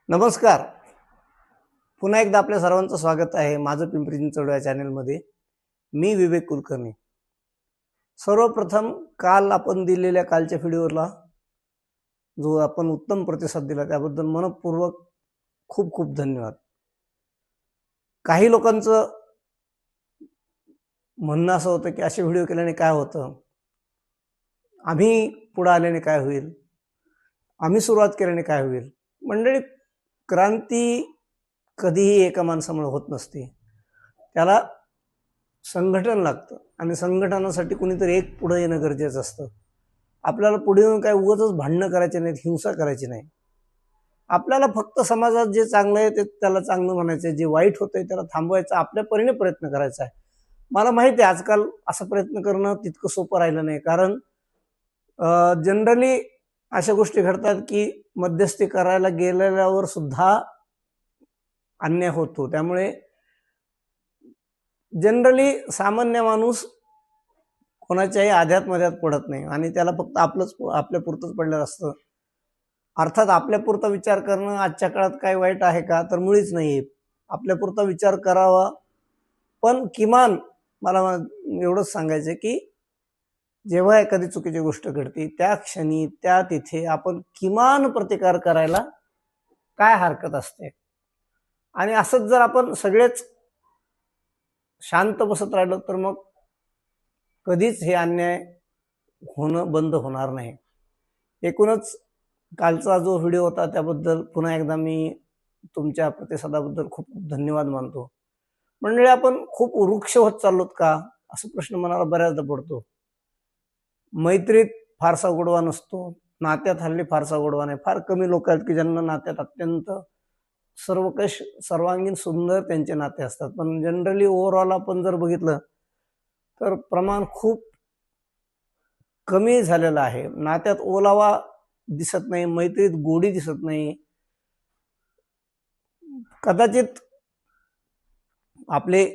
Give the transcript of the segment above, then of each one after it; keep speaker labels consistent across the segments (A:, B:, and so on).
A: नमस्कार. पुन्हा एकदा आपल्या सर्वांचं स्वागत आहे माझं पिंपरी चिंचवड या चॅनलमध्ये. मी विवेक कुलकर्णी. सर्वप्रथम काल आपण दिलेल्या कालच्या व्हिडिओला जो आपण उत्तम प्रतिसाद दिला त्याबद्दल मनपूर्वक खूप खूप धन्यवाद. काही लोकांचं म्हणणं असं होतं की असे व्हिडिओ केल्याने काय होतं, आम्ही पुढे आल्याने काय होईल, आम्ही सुरुवात केल्याने काय होईल. मंडळी, क्रांती कधीही एका माणसामुळे होत नसते. त्याला संघटन लागतं आणि संघटनासाठी कुणीतरी एक पुढे येणं गरजेचं असतं. आपल्याला पुढे येऊन काय उगाचच भांडणं करायचे नाहीत, हिंसा करायची नाही. आपल्याला फक्त समाजात जे चांगलं आहे ते त्याला चांगलं म्हणायचं, जे वाईट होतंय त्याला थांबवायचं, आपल्या परीने प्रयत्न करायचा आहे. मला माहिती आहे आजकाल असं प्रयत्न करणं तितकं सोपं राहिलं नाही, कारण जनरली अशा गोष्टी घडतात की मध्यस्थी करायला गेलेल्यावर सुद्धा अन्याय होतो. त्यामुळे जनरली सामान्य माणूस कोणाच्याही आध्यात पडत नाही आणि त्याला फक्त आपल्या पुरतंच पडलेलं असतं. अर्थात आपल्यापुरता विचार करणं आजच्या काळात काय वाईट आहे का, तर मुळीच नाही. आपल्यापुरता विचार करावा, पण किमान मला एवढंच सांगायचं की जेव्हा एखादी चुकीची गोष्ट घडते त्या क्षणी त्या तिथे आपण किमान प्रतिकार करायला काय हरकत असते. आणि असंच जर आपण सगळेच शांत बसत राहिलो तर मग कधीच हे अन्याय होणं बंद होणार नाही. एकूणच कालचा जो व्हिडिओ होता त्याबद्दल पुन्हा एकदा मी तुमच्या प्रतिसादाबद्दल खूप खूप धन्यवाद मानतो. मंडळी, आपण खूप वृक्ष होत चाललोत का असा प्रश्न मनाला बऱ्याचदा पडतो. मैत्रीत फारसा गोडवा नसतो, नात्यात हल्ली फारसा गोडवा नाही. फार कमी लोक आहेत की ज्यांना नात्यात अत्यंत सर्वांगीण सुंदर त्यांचे नाते असतात. पण जनरली ओव्हरऑल आपण जर बघितलं तर प्रमाण खूप कमी झालेलं आहे. नात्यात ओलावा दिसत नाही, मैत्रीत गोडी दिसत नाही. कदाचित आपले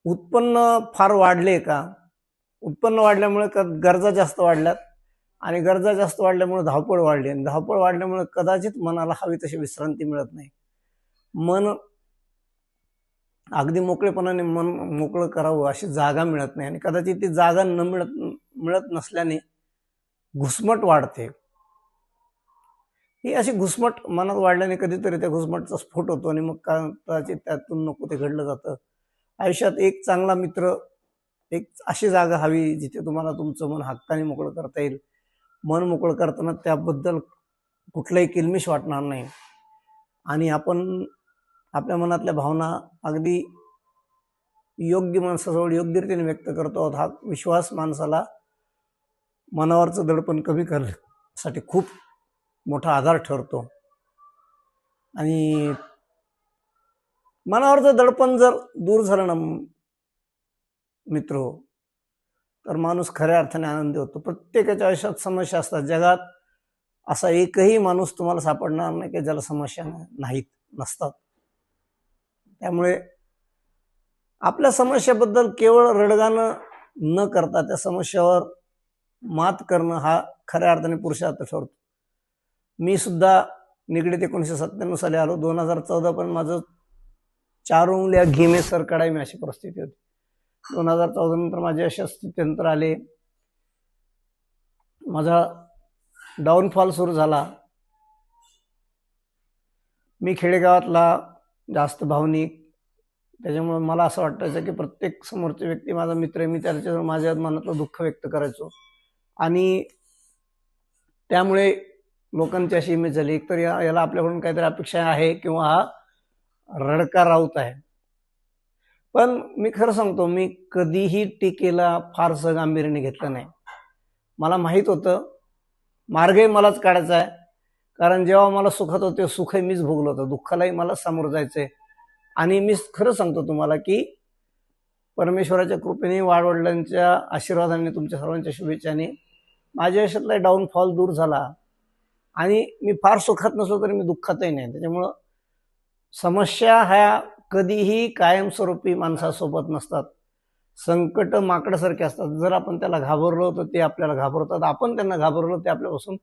A: उत्पन्न फार वाढले का, उत्पन्न वाढल्यामुळे गरजा जास्त वाढल्यात आणि गरजा जास्त वाढल्यामुळे धावपळ वाढली आणि धावपळ वाढल्यामुळे कदाचित मनाला हवी तशी विश्रांती मिळत नाही. मन अगदी मोकळेपणाने मन मोकळं करावं अशी जागा मिळत नाही आणि कदाचित ती जागा मिळत नसल्याने घुसमट वाढते. ही अशी घुसमट मनात वाढल्याने कधीतरी त्या घुसमटचा स्फोट होतो आणि मग कदाचित त्यातून नको ते घडलं जातं. आयुष्यात एक चांगला मित्र, एक अशी जागा हवी जिथे तुम्हाला तुमचं मन हक्काने मोकळं करता येईल. मन मोकळं करताना त्याबद्दल कुठलाही किलमिश वाटणार नाही आणि आपण आपल्या मनातल्या भावना अगदी योग्य माणसाजवळ योग्य रीतीने व्यक्त करतो. हा विश्वास माणसाला मनावरचं दडपण कमी करण्यासाठी खूप मोठा आधार ठरतो. आणि मनावरचं दडपण जर दूर झालं ना मित्र, तर माणूस खऱ्या अर्थाने आनंदी होतो. प्रत्येकाच्या आयुष्यात समस्या असतात. जगात असा एकही माणूस तुम्हाला सापडणार नाही की ज्याला समस्या नसतात. त्यामुळे आपल्या समस्याबद्दल केवळ रडगाणं न करता त्या समस्यावर मात करणं हा खऱ्या अर्थाने पुरुषार्थ ठरतो. मी सुद्धा निगडीत 1997 साली आलो. 2014 पण माझं 4 उंगल्या घी में सर कढाई में अशी परिस्थिती होती. 2014 नंतर माझे अशा स्थित्यंतर आले. माझा डाऊनफॉल सुरू झाला. मी खेडेगावातला, जास्त भावनिक, त्याच्यामुळे मला असं वाटायचं की प्रत्येक समोरची व्यक्ती माझा मित्र आहे. मी त्याच्यावर माझ्या मनातलं दुःख व्यक्त करायचो आणि त्यामुळे लोकांची अशी इमेज झाली एकतर याला आपल्याकडून काहीतरी अपेक्षा आहे किंवा हा रडका राऊत आहे. पण मी खरं सांगतो, मी कधीही टीकेला फारसं गांभीर्याने घेतलं नाही. मला माहीत होतं मार्गही मलाच काढायचा आहे, कारण जेव्हा मला सुखात होते सुखही मीच भोगलं होतं, दुःखालाही मला सामोरं जायचंय. आणि मी खरं सांगतो तुम्हाला की परमेश्वराच्या कृपेने, वाडवडिलांच्या आशीर्वादाने, तुमच्या सर्वांच्या शुभेच्छाने माझ्या आयुष्यातला डाऊनफॉल दूर झाला आणि मी फार सुखात नसलो तरी मी दुःखातही नाही. त्याच्यामुळं समस्या ह्या कधीही कायमस्वरूपी माणसासोबत नसतात. संकट माकडासारखे असतात. जर आपण त्याला घाबरलो तर ते आपल्याला घाबरतात, आपण त्यांना घाबरलो ते आपल्यापासून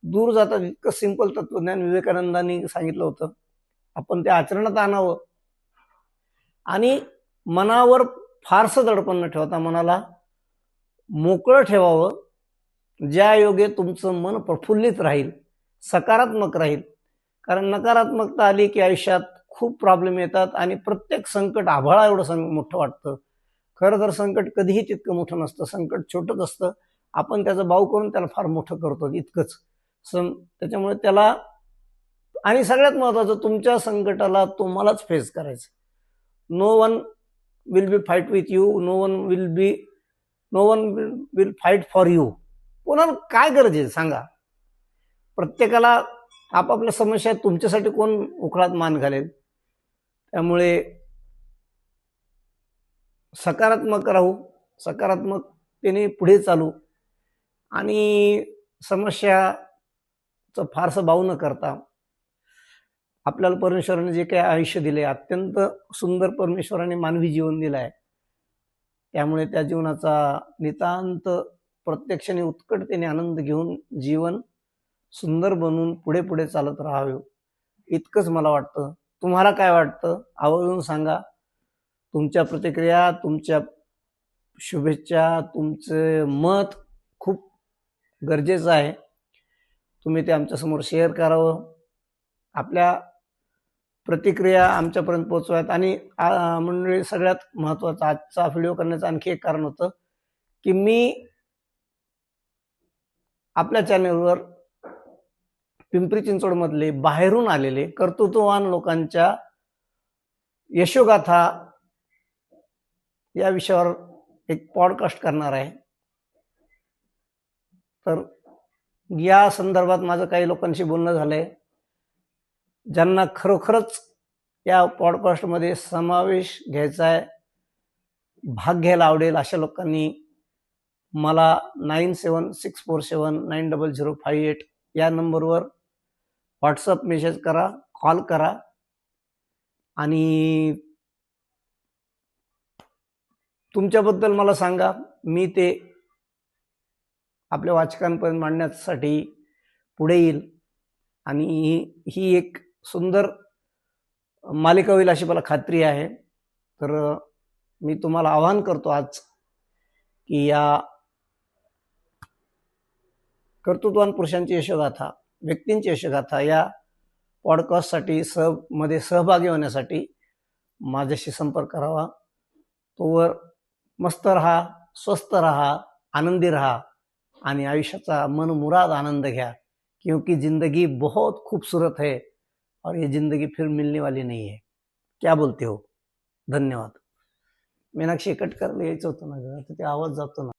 A: दूर जातात. इतकं सिंपल तत्वज्ञान विवेकानंदांनी सांगितलं होतं. आपण ते आचरणात आणावं आणि मनावर फारसं दडपण न ठेवता मनाला मोकळं ठेवावं, ज्या योगे तुमचं मन प्रफुल्लित राहील, सकारात्मक राहील. कारण नकारात्मकता आली की आयुष्यात खूप प्रॉब्लेम येतात आणि प्रत्येक संकट आभाळा एवढं मोठं वाटतं. खरं तर संकट कधीही तितकं मोठं नसतं. संकट छोटंच असतं. आपण त्याचा बाऊ करून त्याला फार मोठं करतो, इतकंच. त्याच्यामुळे त्याला आणि सगळ्यात महत्वाचं, तुमच्या संकटाला तुम्हालाच फेस करायचं. No one will be fight with you, no one will fight for you. कोणाला काय गरज आहे सांगा? प्रत्येकाला आपापल्या समस्या तुमच्यासाठी कोण उकळात मान घालेल? त्यामुळे सकारात्मक राहू, सकारात्मकतेने पुढे चालू आणि समस्याचं फारसं बाऊ न करता आपल्याला परमेश्वराने जे काही आयुष्य दिले, अत्यंत सुंदर परमेश्वराने मानवी जीवन दिलं आहे. त्यामुळे त्या जीवनाचा नितांत प्रत्यक्षाने उत्कटतेने आनंद घेऊन जीवन सुंदर बनवून पुढे पुढे चालत राहावे, इतकंच मला वाटतं. तुम्हाला काय वाटतं? आवर्जून सांगा. तुमच्या प्रतिक्रिया, तुमच्या शुभेच्छा, तुमचं मत खूप गरजेचं आहे. तुम्ही ते आमच्यासमोर शेअर करावं. आपल्या प्रतिक्रिया आमच्यापर्यंत पोहोचवायत. आणि मंडळी, सगळ्यात महत्त्वाचं आजचा व्हिडिओ करण्याचं आणखी एक कारण होतं की मी आपल्या चॅनलवर पिंपरी चिंचवडमधले बाहेरून आलेले कर्तृत्ववान लोकांच्या यशोगाथा या विषयावर एक पॉडकास्ट करणार आहे. तर या संदर्भात माझं काही लोकांशी बोलणं झालंय. ज्यांना खरोखरच या पॉडकास्टमध्ये समावेश घ्यायचा आहे, भाग घ्यायला आवडेल, अशा लोकांनी मला 9764790058 या नंबरवर व्हॉट्सअप मेसेज करा, कॉल करा आणि तुमच्याबद्दल मला सांगा. मी ते आपल्या वाचकांपर्यंत मांडण्यासाठी पुढे येईल आणि ही एक सुंदर मालिका होईल अशी मला खात्री आहे. तर मी तुम्हाला आवाहन करतो आज की या कर्तृत्ववान पुरुषांची यशोगाथा, व्यक्तींची यशोगाथा या पॉडकास्टसाठी मध्ये सहभागी होण्यासाठी माझ्याशी संपर्क करावा. तोवर मस्त रहा, स्वस्थ रहा, आनंदी रहा आणि आयुष्याचा मनमुराद आनंद घ्या, क्योंकि जिंदगी बहुत खूबसूरत है और ये जिंदगी फिर मिलने वाली नहीं है. क्या बोलते हो? धन्यवाद. मीनाक्षी, कट करायला यायचं होतं ना, ते आवाज जातो ना.